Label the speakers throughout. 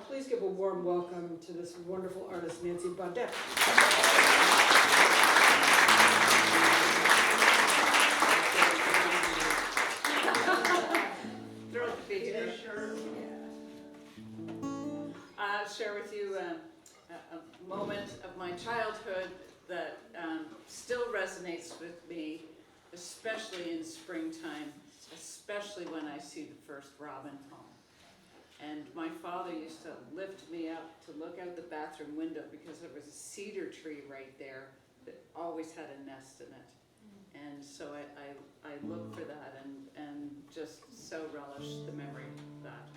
Speaker 1: please give a warm welcome to this wonderful artist, Nancy Beaudette.
Speaker 2: Thrilled to be here. I'll share with you a moment of my childhood that still resonates with me, especially in springtime, especially when I see the first robin home. And my father used to lift me up to look out the bathroom window because there was a cedar tree right there that always had a nest in it. And so I look for that and just so relish the memory of that.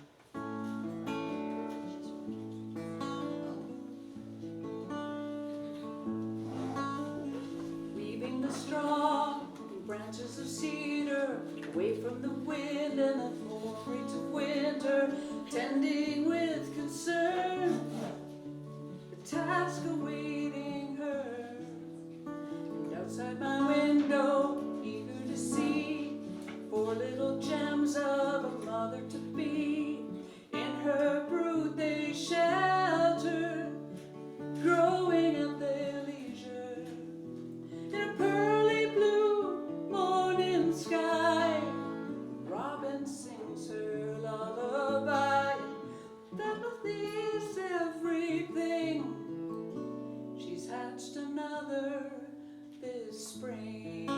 Speaker 2: Weaving the straw and branches of cedar away from the wind and the thorns of winter, tending with concern the task awaiting her. And outside my window, eager to see 4 little gems of a mother to be. In her brood they shelter, growing at their leisure. In a pearly blue morning sky, robin sings her lullaby. That is everything. She's hatched another this spring.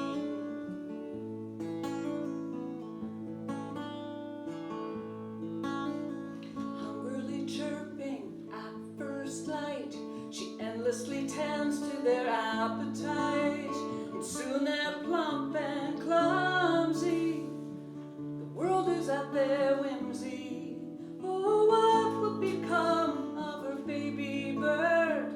Speaker 2: Hungrily chirping at first light, she endlessly tends to their appetite. And soon they're plump and clumsy, the world is at their whimsy. Oh, what will become of her baby bird?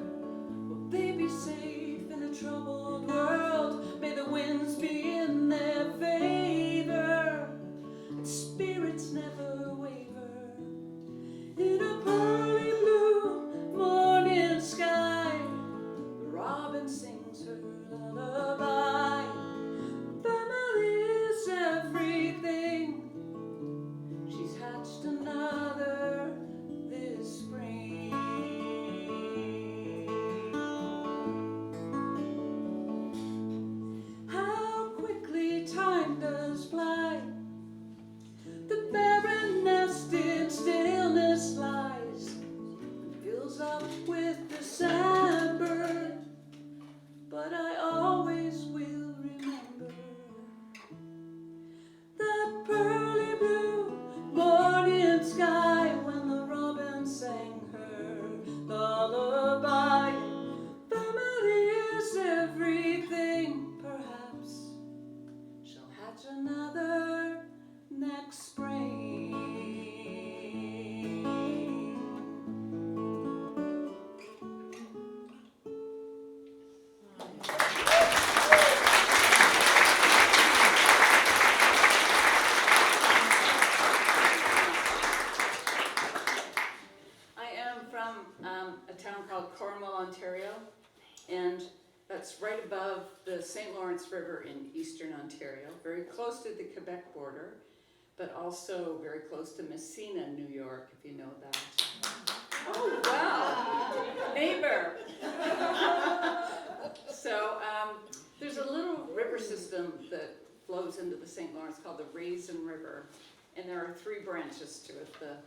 Speaker 2: Will they be safe in a troubled world? May the winds be in their favor, and spirits never waver. In a pearly blue morning sky, the robin sings her lullaby. Family is everything. She's hatched another this spring. How quickly time does fly. The barren nest in stillness lies and fills up with December. But I always will remember that pearly blue morning sky when the robin sang her lullaby. Family is everything. Perhaps she'll hatch another next spring. I am from a town called Cornwall, Ontario, and that's right above the St. Lawrence River in eastern Ontario, very close to the Quebec border, but also very close to Messina, New York, if you know that. Oh, wow, neighbor. So there's a little river system that flows into the St. Lawrence called the Raisin River, and there are 3 branches to it, the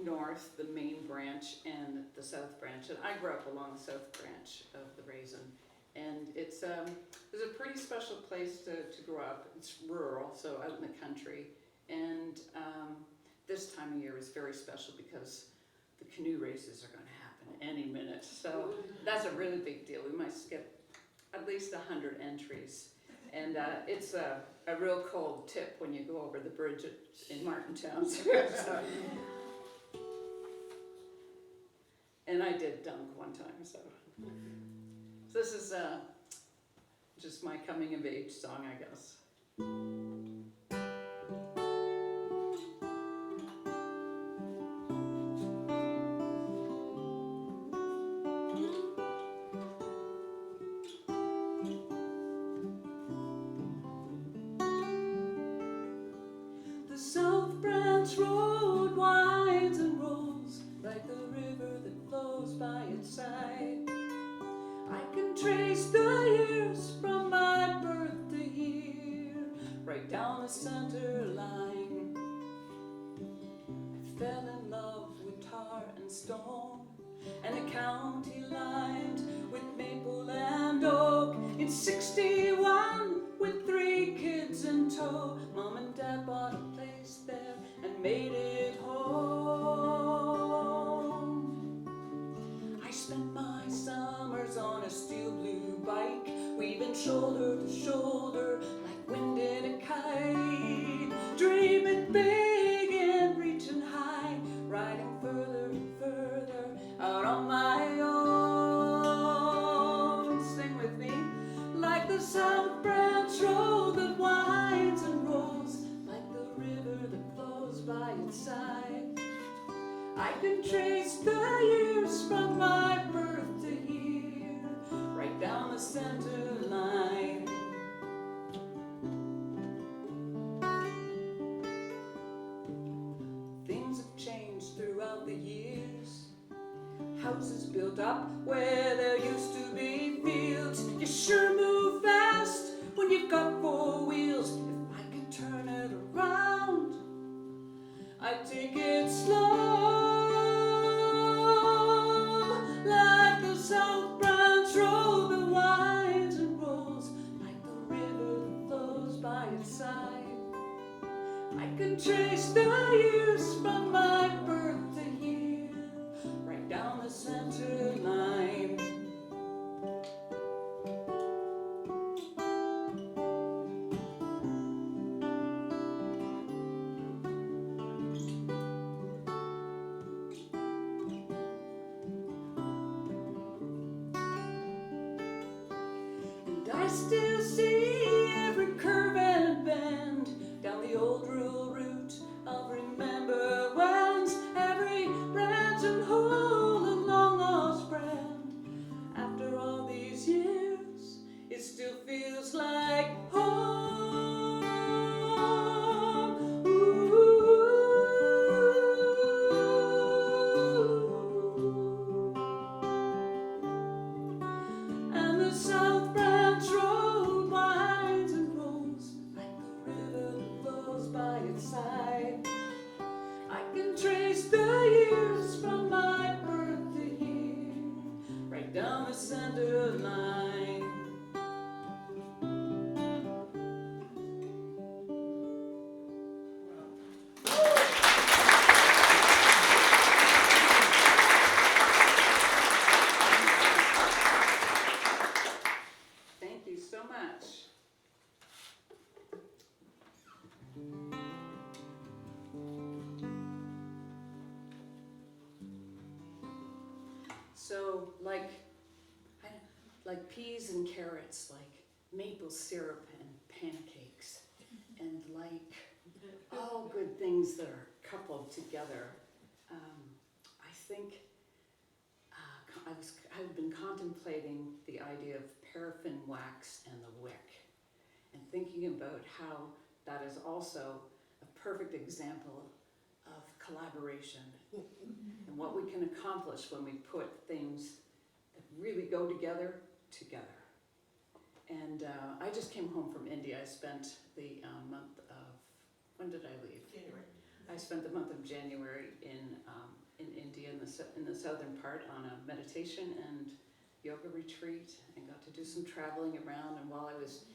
Speaker 2: north, the main branch, and the south branch. And I grew up along the south branch of the Raisin. And it's a pretty special place to grow up. It's rural, so out in the country. And this time of year is very special because the canoe races are going to happen any minute. So that's a really big deal. We might skip at least 100 entries. And it's a real cold tip when you go over the bridge in Martintown. So. And I did dunk one time, so this is just my coming of age song, I guess. The South Branch Road winds and rolls like the river flows by its side. I can trace the years from my birth to here, right down the center line. I fell in love with tar and stone, and a county lined with maple and oak. In 61, with 3 kids in tow, Mom and Dad bought a place there and made it home. I spent my summers on a steel blue bike, weaving shoulder to shoulder like wind in a kite, dreaming big and reaching high, riding further and further out on my own. Sing with me. Like the South Branch Road that winds and rolls, like the river that flows by its side. I can trace the years from my birth to here, right down the center line. Things have changed throughout the years. Houses built up where there used to be fields. You sure move fast when you've got 4 wheels. If I could turn it around, I'd take it slow, like the South Branch Road that winds and rolls, like the river that flows by its side. I can trace the years from my birth to here, right down the center line. And I still see every curve and bend down the old rural route of remember when's, every branch and hole and long lost friend. After all these years, it still feels like home. Ooh. And the South Branch Road winds and rolls like the river that flows by its side. I can trace the years from my birth to here, right down the center line. Thank you so much. So like peas and carrots, like maple syrup and pancakes, and like all good things that are coupled together. I think I've been contemplating the idea of paraffin wax and the wick, and thinking about how that is also a perfect example of collaboration and what we can accomplish when we put things that really go together. And I just came home from India. I spent the month of, when did I leave?
Speaker 3: January.
Speaker 2: I spent the month of January in India, in the southern part, on a meditation and yoga retreat, and got to do some traveling around. And while I was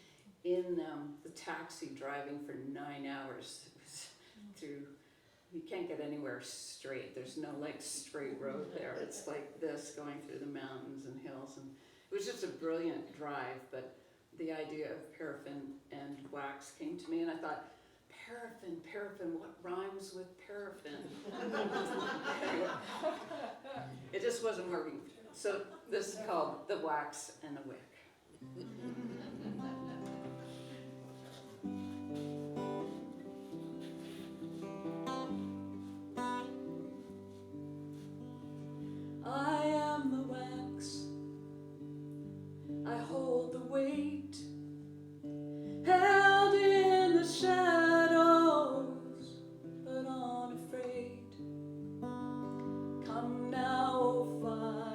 Speaker 2: in the taxi driving for 9 hours, it was through, you can't get anywhere straight. There's no like straight road there. It's like this, going through the mountains and hills, and it was just a brilliant drive. But the idea of paraffin and wax came to me, and I thought, paraffin, what rhymes with paraffin? Anyway, it just wasn't working. So this is called The Wax and the Wick. I am the wax, I hold the weight, held in the shadows, but unafraid. Come now, oh fire.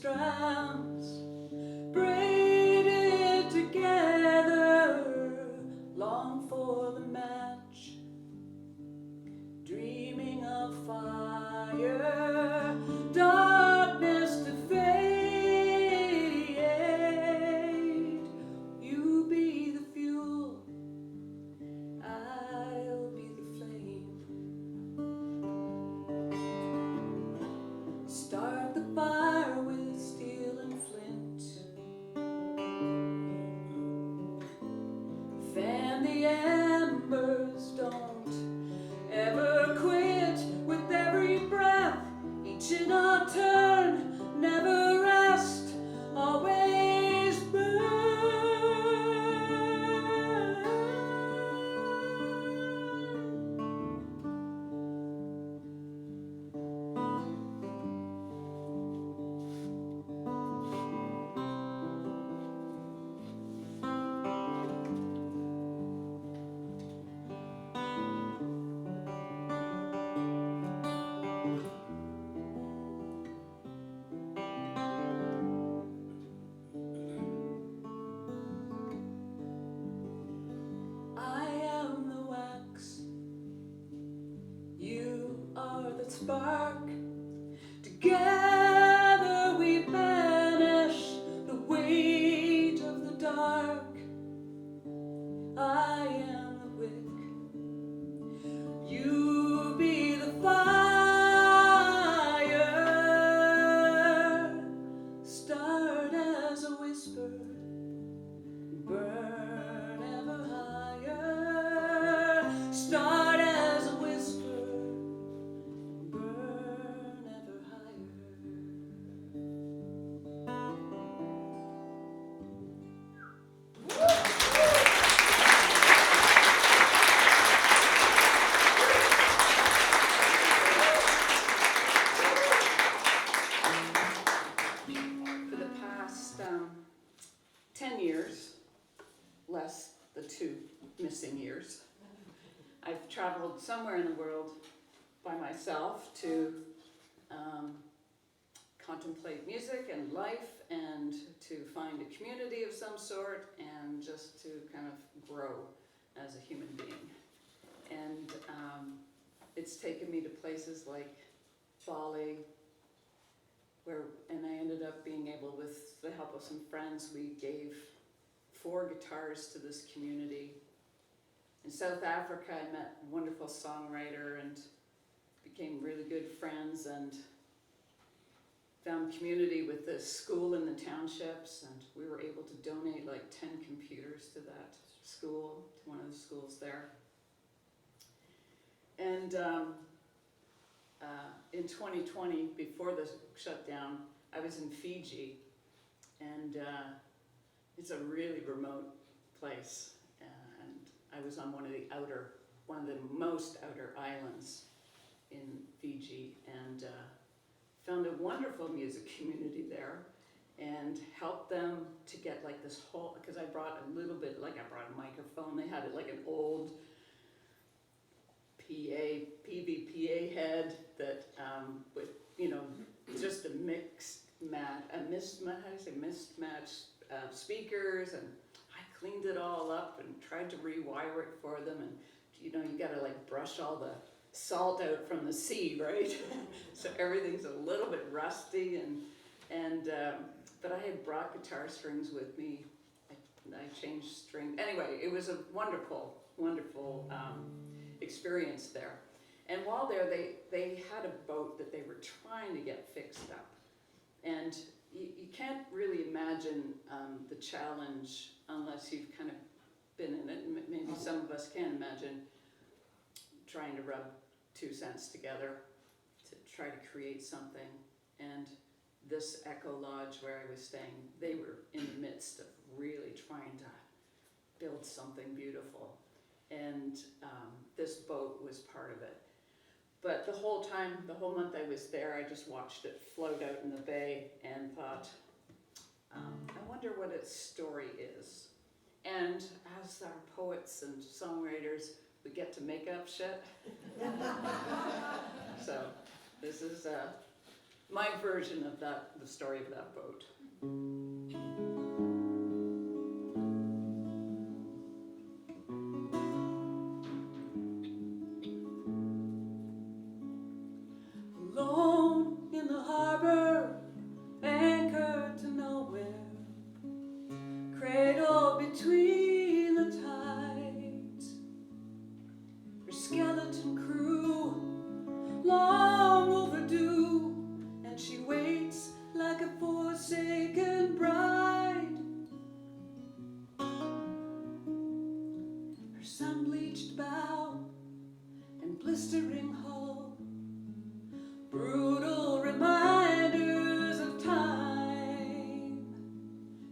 Speaker 2: strands braided together, long for the match, dreaming of fire, darkness to fade. You be the fuel, I'll be the flame. Start the fire with steel and flint, fan the embers, don't ever quit. With every breath, each in our turn, never rest, always burn. I am the wax, you are the spark. Together we banish the weight of the dark. I am the wick, you be the fire. Start as a whisper, burn ever higher. Start as a whisper, burn ever higher. For the past 10 years, less the 2 missing years, I've traveled somewhere in the world by myself to contemplate music and life, and to find a community of some sort, and just to kind of grow as a human being. And it's taken me to places like Bali, and I ended up being able, with the help of some friends, we gave 4 guitars to this community. In South Africa, I met a wonderful songwriter and became really good friends, and found community with the school in the townships, and we were able to donate like 10 computers to that school, to one of the schools there. And in 2020, before the shutdown, I was in Fiji, and it's a really remote place, and I was on one of the most outer islands in Fiji, and found a wonderful music community there, and helped them to get like this whole, because I brought a little bit, like I brought a microphone, they had it like an old PVPA head that with, just a mismatched speakers, and I cleaned it all up and tried to rewire it for them, and you gotta like brush all the salt out from the sea, right? So everything's a little bit rusty, but I had brought guitar strings with me. I changed strings. Anyway, it was a wonderful, wonderful experience there. And while there, they had a boat that they were trying to get fixed up. And you can't really imagine the challenge unless you've kind of been in it. Maybe some of us can imagine trying to rub 2 cents together to try to create something. And this Echo Lodge where I was staying, they were in the midst of really trying to build something beautiful. And this boat was part of it. But the whole time, the whole month I was there, I just watched it float out in the bay and thought, I wonder what its story is. And as our poets and songwriters, we get to make up shit. So this is my version of that, the story of that boat.
Speaker 1: Alone in the harbor, anchored to nowhere, cradled between the tides. Her skeleton crew, long overdue, and she waits like a forsaken bride. Her sun-bleached bow and blistering hull, brutal reminders of time.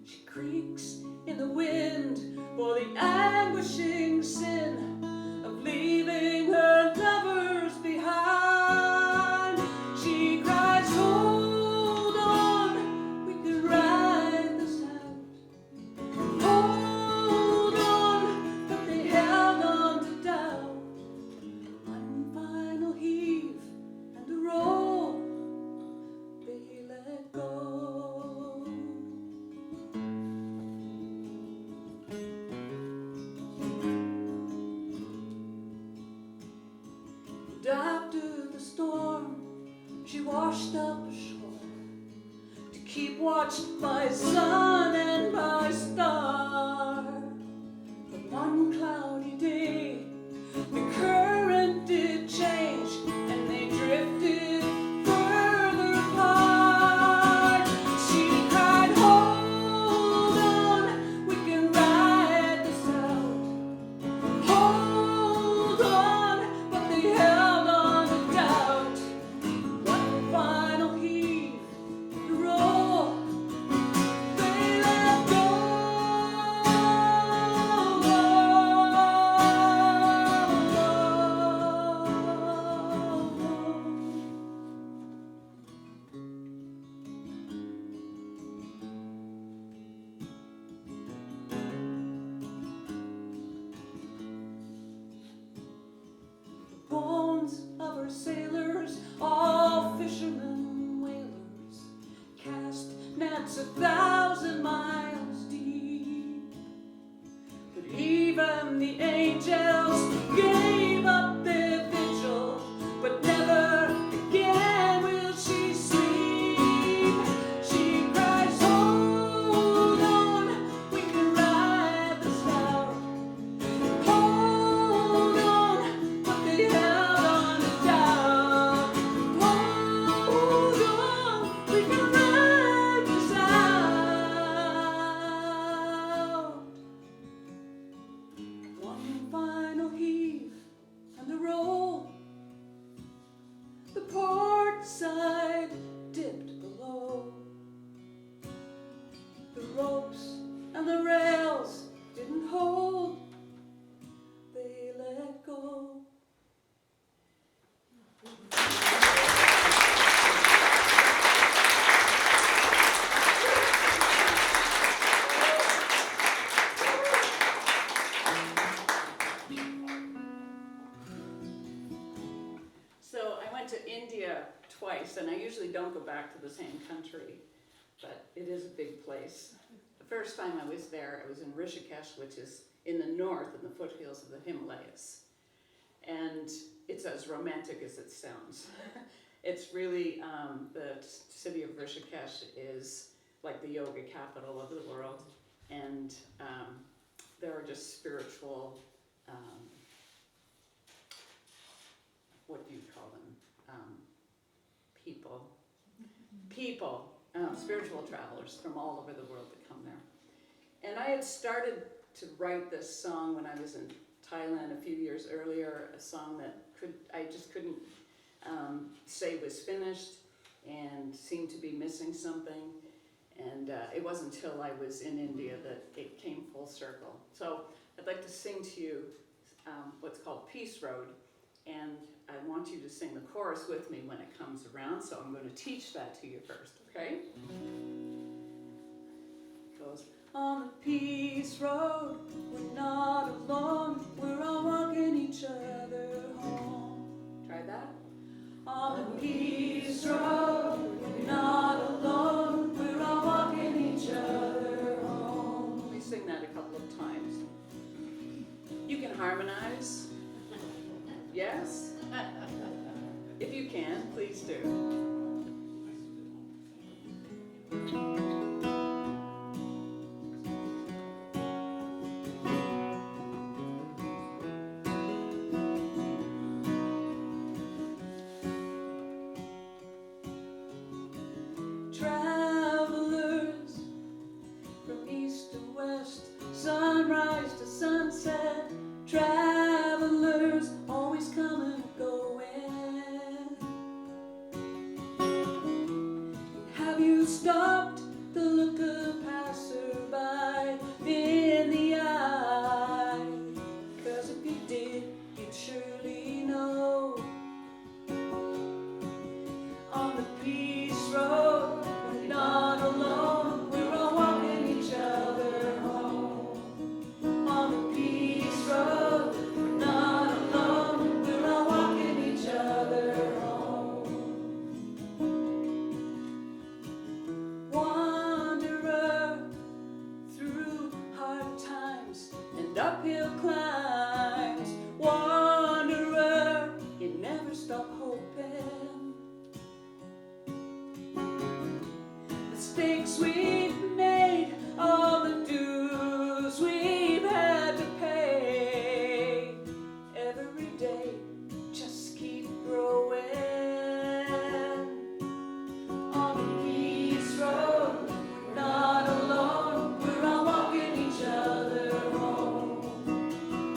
Speaker 1: She creaks in the wind for the anguishing sin of leaving her lovers behind. She cries, hold on, we can ride this out. Hold on, but they held on to doubt. One final heave and a roll, they let go. And after the storm, she washed up ashore to keep watch by sun and by star. But one cloudy day, the current did change, and they drifted further apart. She cried, hold on, we can ride this out. Hold on, but they held on to doubt. One final heave, the roll, they let go. The bones of her sailors, all fishermen, whalers, cast nets 1,000 miles deep. But even the angels gave up their vigil, but never again will she sleep. She cries, hold on, we can ride this out. Hold on, but they held on to doubt. Hold on, we can ride this out. One final heave and a roll. The port side dipped below. The ropes and the rails didn't hold. They let go.
Speaker 2: So I went to India twice, and I usually don't go back to the same country, but it is a big place. The first time I was there, I was in Rishikesh, which is in the north, in the foothills of the Himalayas. And it's as romantic as it sounds. It's really, the city of Rishikesh is like the yoga capital of the world. And there are just spiritual, what do you call them? Spiritual travelers from all over the world that come there. And I had started to write this song when I was in Thailand a few years earlier, a song that I just couldn't say was finished and seemed to be missing something. And it wasn't until I was in India that it came full circle. So I'd like to sing to you what's called Peace Road. And I want you to sing the chorus with me when it comes around, so I'm going to teach that to you first, okay? It goes, on the peace road, we're not alone, we're all walking each other home. Try that. On the peace road, we're harmonize? Yes? If you can, please do.
Speaker 1: Travelers from east to west, sunrise to sunset, travelers always coming and going. Have you stopped to look a passerby in the eye? 'Cause if you did, you'd surely know. On the peace road, we're not alone, we're all walking each other home. On the peace road, we're not alone, we're all walking each other home. Wanderer through hard times and uphill climbs, wanderer, you never stop hoping. Mistakes we've made, all the dues we've had to pay. Every day, just keep growing. On the peace road, we're not alone, we're all walking each other home.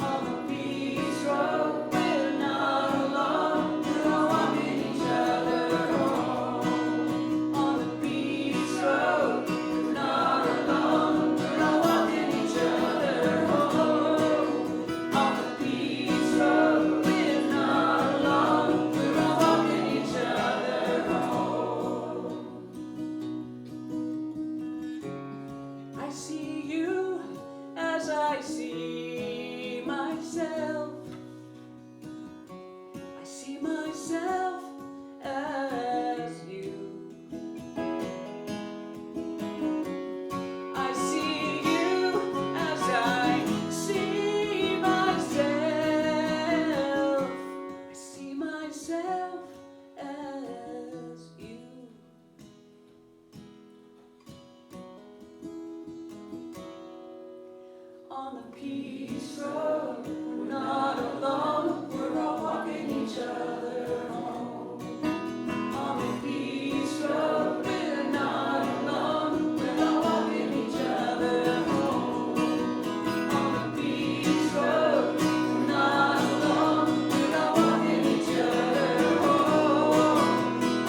Speaker 1: On the peace road, we're not alone, we're all walking each other home. On the peace road, we're not alone, we're all walking each other home. On the peace road, we're not alone, we're all walking each other home. I see you as I see myself. I see myself as you. I see you as I see myself. I see myself as you. On the peace road, we're not alone, we're all walking each other home. On the peace road, we're not alone, we're all walking each other home. On the peace road, we're not alone, we're all walking each other home.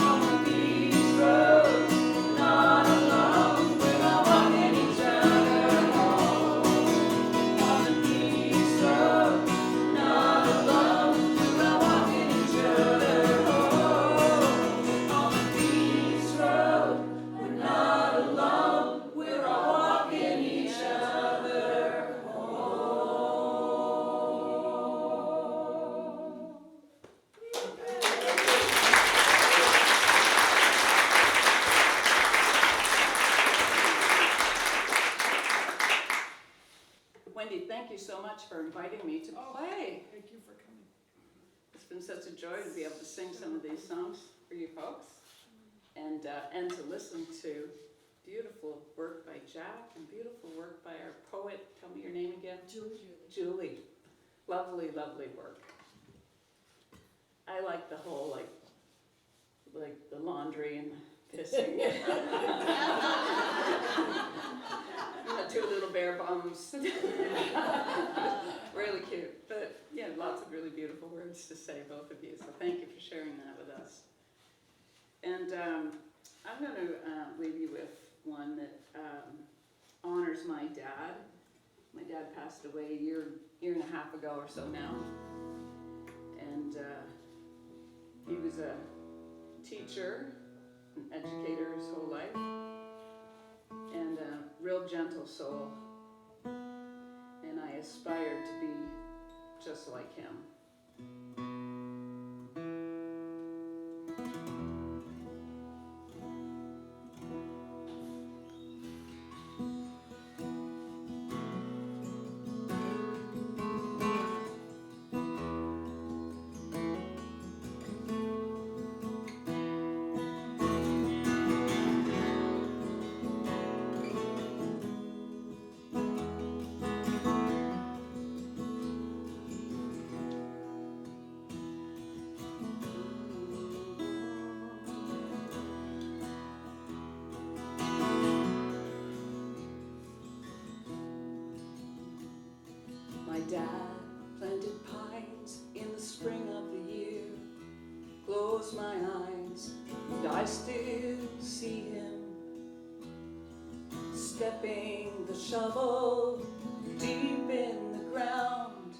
Speaker 1: On the peace road, we're not alone, we're all walking each other home. On the peace road, not alone, we're all walking each other home. On the peace road, we're not alone, we're all walking each other home.
Speaker 2: Wendy, thank you so much for inviting me to play.
Speaker 3: Thank you for coming.
Speaker 2: It's been such a joy to be able to sing some of these songs for you folks, and to listen to beautiful work by Jack and beautiful work by our poet. Tell me your name again. Julie. Lovely, lovely work. I like the whole like the laundry and pissing. The two little bear bums. Really cute. But yeah, lots of really beautiful words to say, both of you. So thank you for sharing that with us. And I'm going to leave you with one that honors my dad. My dad passed away a year and a half ago or so now. And he was a teacher, an educator his whole life, and a real gentle soul. And I aspired to be just like him. dad planted pines in the spring of the year. Close my eyes and I still see him stepping the shovel deep in the ground,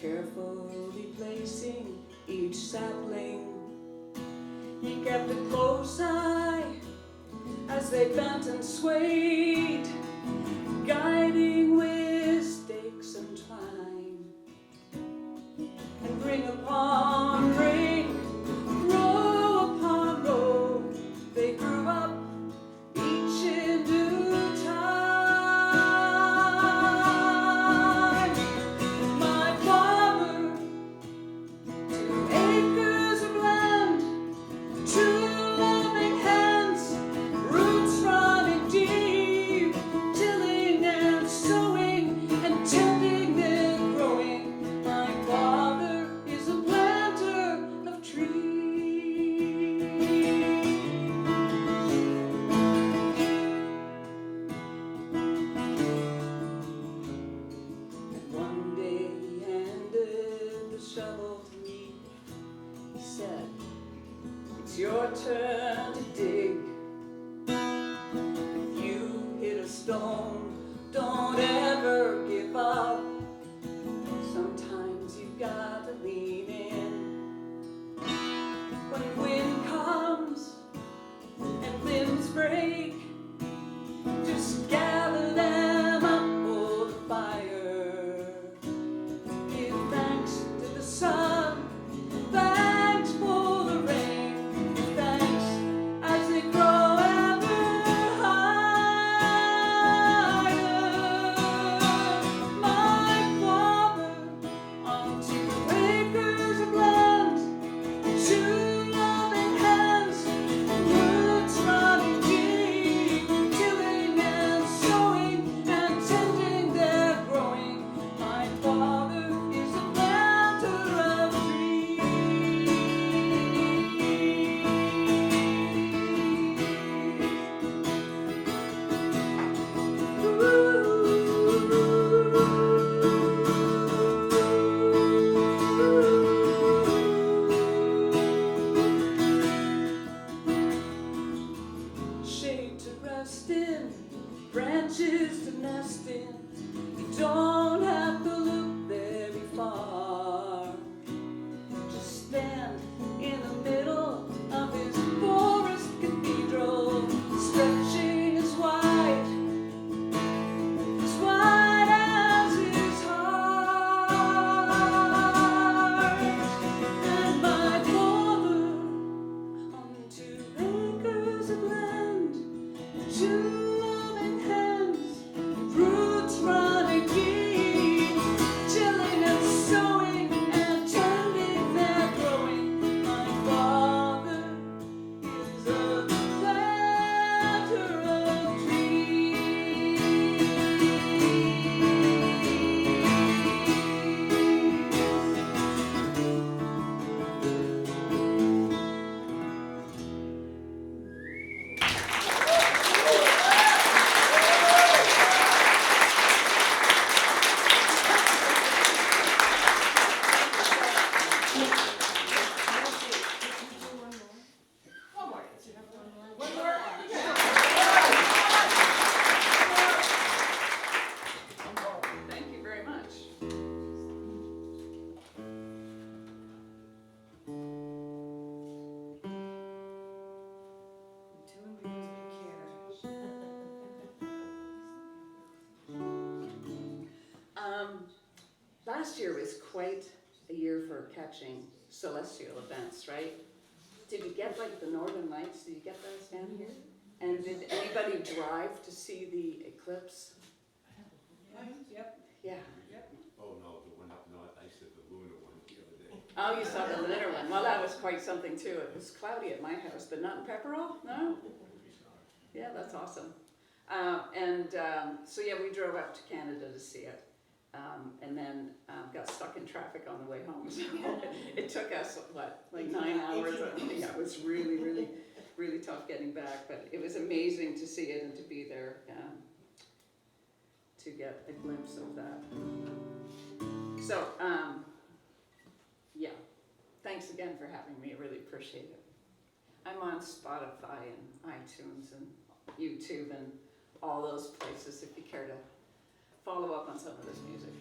Speaker 2: carefully placing each sapling. He kept a close eye as they bent and swayed, guiding with stakes and twine. And ring upon ring, row upon row, they grew up each in due time. My father, 2 acres of land, 2 loving hands, roots running deep, tilling and sowing and tending then growing. My father is a planter of trees. And one day he handed the shovel to me. He said, "It's your turn to dig. If you hit a stone, don't ever give up. Sometimes you've got to lean in. When wind comes and limbs break, just gather them up for the fire. Give thanks to the sun, thanks for the rain, thanks as they grow ever higher. My father on 2 acres of land, 2 loving hands, roots running deep, tilling and sowing and tending their growing. My father is a planter of trees. Shade to rest in, branches to nest in. You don't have to look very far. Just stand in the middle of his forest cathedral, stretching as wide as his heart. And my father on 2 acres of land, 2 loving hands, roots running deep, tilling and sowing and tending their growing. My father is a planter of trees. Thank you very much. Last year was quite a year for catching celestial events, right? Did you get like the Northern Lights? Did you get those down here? And did anybody drive to see the eclipse?
Speaker 1: Yep.
Speaker 2: Yeah.
Speaker 3: Oh, no, the one up north, I said the lunar one the other day.
Speaker 2: Oh, you saw the lunar one. Well, that was quite something too. It was cloudy at my house, but not in Pepperell, no? Yeah, that's awesome. So yeah, we drove up to Canada to see it. And then got stuck in traffic on the way home. So it took us, what, like 9 hours? Yeah, it was really, really, really tough getting back. But it was amazing to see it and to be there, to get a glimpse of that. So, yeah, thanks again for having me, I really appreciate it. I'm on Spotify and iTunes and YouTube and all those places if you care to follow up on some of this music.